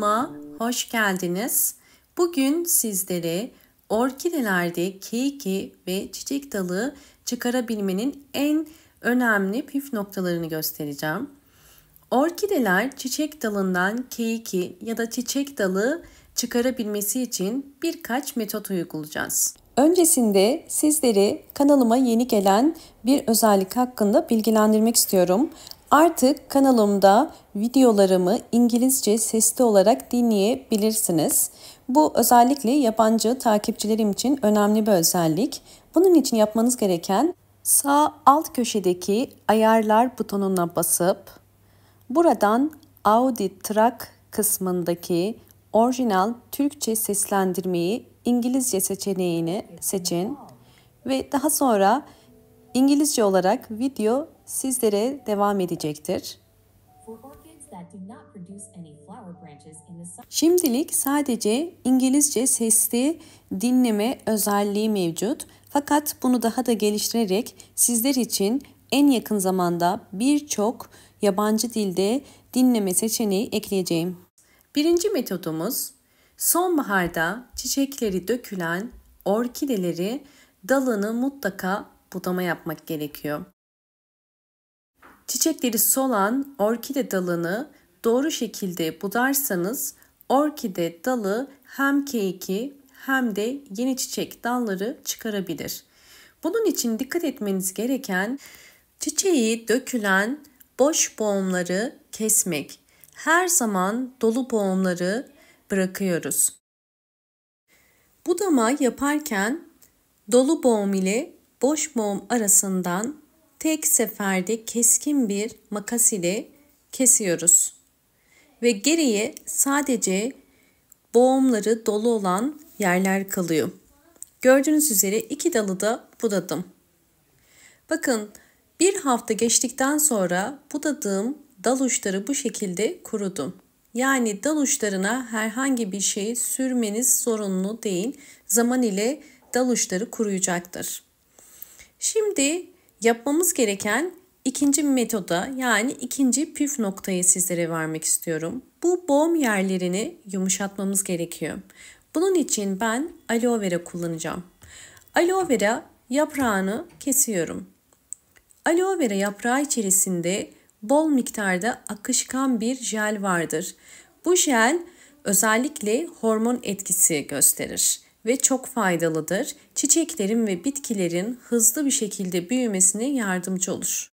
Kanalıma hoş geldiniz. Bugün sizlere orkidelerde keiki ve çiçek dalı çıkarabilmenin en önemli püf noktalarını göstereceğim. Orkideler çiçek dalından keiki ya da çiçek dalı çıkarabilmesi için birkaç metot uygulayacağız. Öncesinde sizleri kanalıma yeni gelen bir özellik hakkında bilgilendirmek istiyorum. Artık kanalımda videolarımı İngilizce sesli olarak dinleyebilirsiniz. Bu özellikle yabancı takipçilerim için önemli bir özellik. Bunun için yapmanız gereken sağ alt köşedeki ayarlar butonuna basıp buradan Audi Track kısmındaki orijinal Türkçe seslendirmeyi İngilizce seçeneğini seçin ve daha sonra İngilizce olarak video sizlere devam edecektir. Şimdilik sadece İngilizce sesli dinleme özelliği mevcut. Fakat bunu daha da geliştirerek sizler için en yakın zamanda birçok yabancı dilde dinleme seçeneği ekleyeceğim. Birinci metodumuz sonbaharda çiçekleri dökülen orkideleri dalını mutlaka budama yapmak gerekiyor. Çiçekleri solan orkide dalını doğru şekilde budarsanız orkide dalı hem keiki hem de yeni çiçek dalları çıkarabilir. Bunun için dikkat etmeniz gereken çiçeği dökülen boş boğumları kesmek. Her zaman dolu boğumları bırakıyoruz. Budama yaparken dolu boğum ile boş boğum arasından tek seferde keskin bir makas ile kesiyoruz. Ve geriye sadece boğumları dolu olan yerler kalıyor. Gördüğünüz üzere iki dalı da budadım. Bakın bir hafta geçtikten sonra budadığım dal uçları bu şekilde kurudu. Yani dal uçlarına herhangi bir şey sürmeniz zorunlu değil. Zaman ile dal uçları kuruyacaktır. Şimdi yapmamız gereken ikinci metoda yani ikinci püf noktayı sizlere vermek istiyorum. Bu boğum yerlerini yumuşatmamız gerekiyor. Bunun için ben aloe vera kullanacağım. Aloe vera yaprağını kesiyorum. Aloe vera yaprağı içerisinde bol miktarda akışkan bir jel vardır. Bu jel özellikle hormon etkisi gösterir ve çok faydalıdır. Çiçeklerin ve bitkilerin hızlı bir şekilde büyümesine yardımcı olur.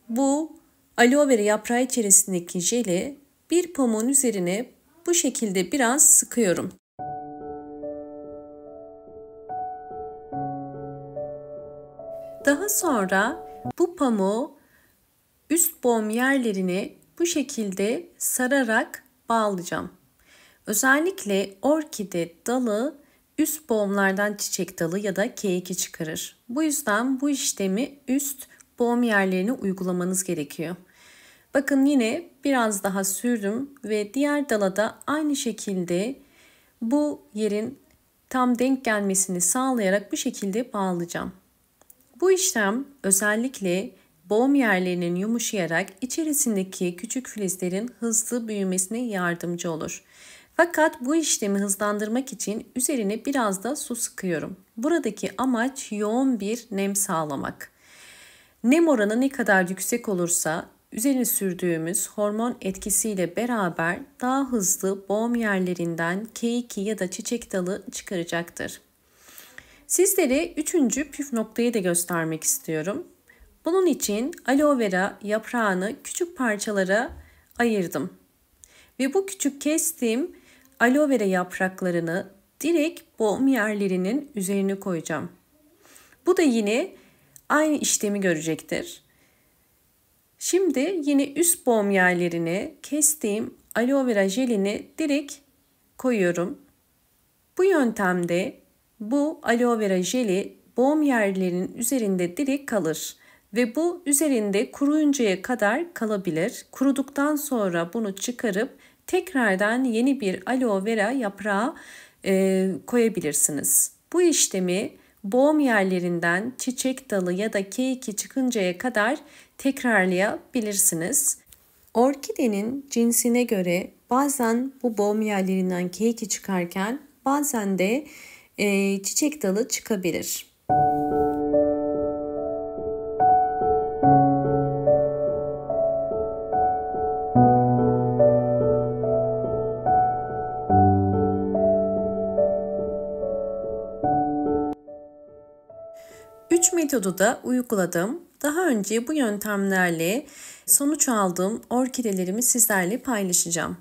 Bu aloe vera yaprağı içerisindeki jeli bir pamuğun üzerine bu şekilde biraz sıkıyorum. Daha sonra bu pamuğu üst boğum yerlerine bu şekilde sararak bağlayacağım. Özellikle orkide dalı üst boğumlardan çiçek dalı ya da keiki çıkarır. Bu yüzden bu işlemi üst boğum yerlerine uygulamanız gerekiyor. Bakın yine biraz daha sürdüm ve diğer dala da aynı şekilde bu yerin tam denk gelmesini sağlayarak bu şekilde bağlayacağım. Bu işlem özellikle boğum yerlerinin yumuşayarak içerisindeki küçük filizlerin hızlı büyümesine yardımcı olur. Fakat bu işlemi hızlandırmak için üzerine biraz da su sıkıyorum. Buradaki amaç yoğun bir nem sağlamak. Nem oranı ne kadar yüksek olursa üzerine sürdüğümüz hormon etkisiyle beraber daha hızlı boğum yerlerinden keiki ya da çiçek dalı çıkaracaktır. Sizlere üçüncü püf noktayı da göstermek istiyorum. Bunun için aloe vera yaprağını küçük parçalara ayırdım. Ve bu küçük kestiğim aloe vera yapraklarını direkt boğum yerlerinin üzerine koyacağım. Bu da yine aynı işlemi görecektir. Şimdi yine üst boğum yerlerine kestiğim aloe vera jelini direkt koyuyorum. Bu yöntemde bu aloe vera jeli boğum yerlerinin üzerinde direkt kalır ve bu üzerinde kuruyuncaya kadar kalabilir. Kuruduktan sonra bunu çıkarıp tekrardan yeni bir aloe vera yaprağı koyabilirsiniz. Bu işlemi boğum yerlerinden çiçek dalı ya da keiki çıkıncaya kadar tekrarlayabilirsiniz. Orkidenin cinsine göre Bazen bu boğum yerlerinden keyiki çıkarken bazen de çiçek dalı çıkabilir. 3 metodu da uyguladım. Daha önce bu yöntemlerle sonuç aldığım orkidelerimi sizlerle paylaşacağım.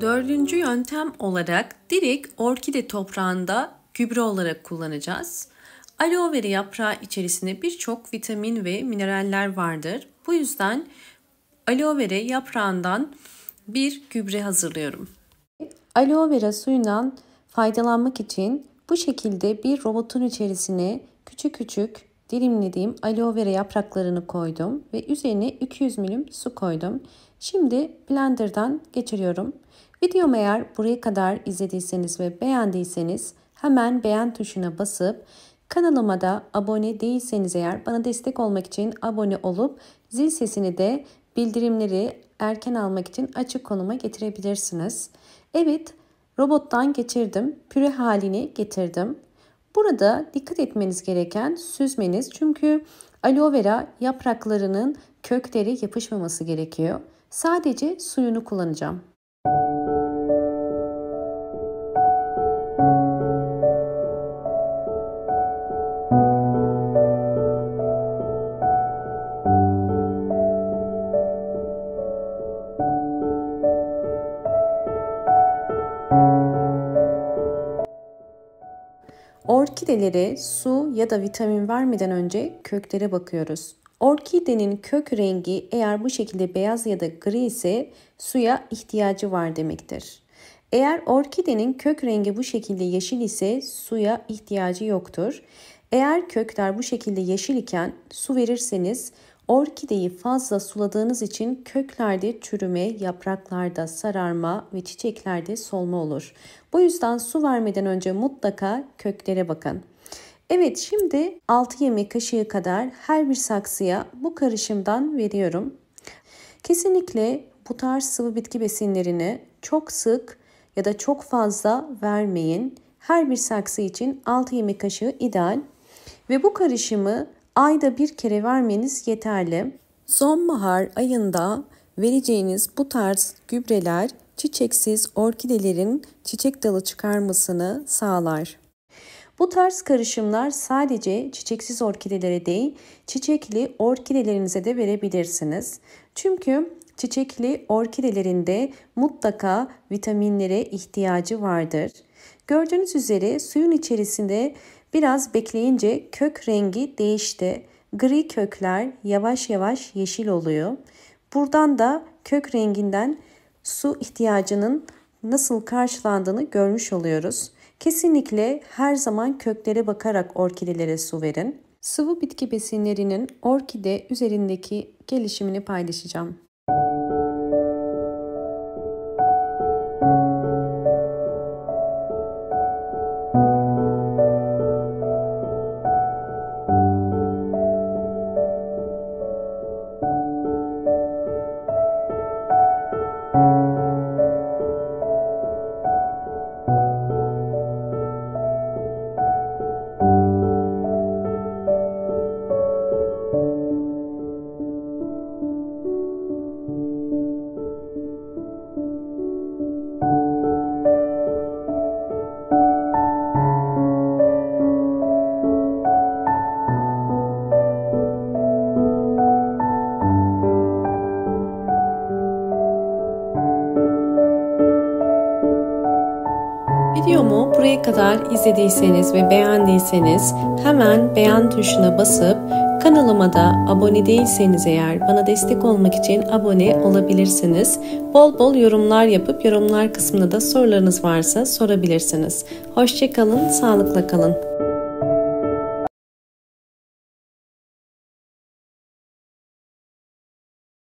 Dördüncü yöntem olarak direkt orkide toprağında gübre olarak kullanacağız. Aloe vera yaprağı içerisinde birçok vitamin ve mineraller vardır. Bu yüzden aloe vera yaprağından bir gübre hazırlıyorum. Aloe vera suyundan faydalanmak için bu şekilde bir robotun içerisine küçük küçük dilimlediğim aloe vera yapraklarını koydum ve üzerine 200 ml su koydum. Şimdi blenderdan geçiriyorum. Videomu eğer buraya kadar izlediyseniz ve beğendiyseniz hemen beğen tuşuna basıp kanalıma da abone değilseniz eğer bana destek olmak için abone olup zil sesini de bildirimleri erken almak için açık konuma getirebilirsiniz. Evet, robottan geçirdim, püre haline getirdim. Burada dikkat etmeniz gereken süzmeniz, çünkü aloe vera yapraklarının kökleri yapışmaması gerekiyor. Sadece suyunu kullanacağım. Orkidelere su ya da vitamin vermeden önce köklere bakıyoruz. Orkidenin kök rengi eğer bu şekilde beyaz ya da gri ise suya ihtiyacı var demektir. Eğer orkidenin kök rengi bu şekilde yeşil ise suya ihtiyacı yoktur. Eğer kökler bu şekilde yeşil iken su verirseniz orkideyi fazla suladığınız için köklerde çürüme, yapraklarda sararma ve çiçeklerde solma olur. Bu yüzden su vermeden önce mutlaka köklere bakın. Evet, şimdi 6 yemek kaşığı kadar her bir saksıya bu karışımdan veriyorum. Kesinlikle bu tarz sıvı bitki besinlerini çok sık ya da çok fazla vermeyin. Her bir saksı için 6 yemek kaşığı ideal. Ve bu karışımı ayda bir kere vermeniz yeterli. Sonbahar ayında vereceğiniz bu tarz gübreler çiçeksiz orkidelerin çiçek dalı çıkarmasını sağlar. Bu tarz karışımlar sadece çiçeksiz orkidelere değil, çiçekli orkidelerinize de verebilirsiniz. Çünkü çiçekli orkidelerinde mutlaka vitaminlere ihtiyacı vardır. Gördüğünüz üzere suyun içerisinde biraz bekleyince kök rengi değişti. Gri kökler yavaş yavaş yeşil oluyor. Buradan da kök renginden su ihtiyacının nasıl karşılandığını görmüş oluyoruz. Kesinlikle her zaman köklere bakarak orkidelere su verin. Sıvı bitki besinlerinin orkide üzerindeki gelişimini paylaşacağım. Videomu buraya kadar izlediyseniz ve beğendiyseniz hemen beğen tuşuna basıp kanalıma da abone değilseniz eğer bana destek olmak için abone olabilirsiniz. Bol bol yorumlar yapıp yorumlar kısmına da sorularınız varsa sorabilirsiniz. Hoşça kalın, sağlıkla kalın.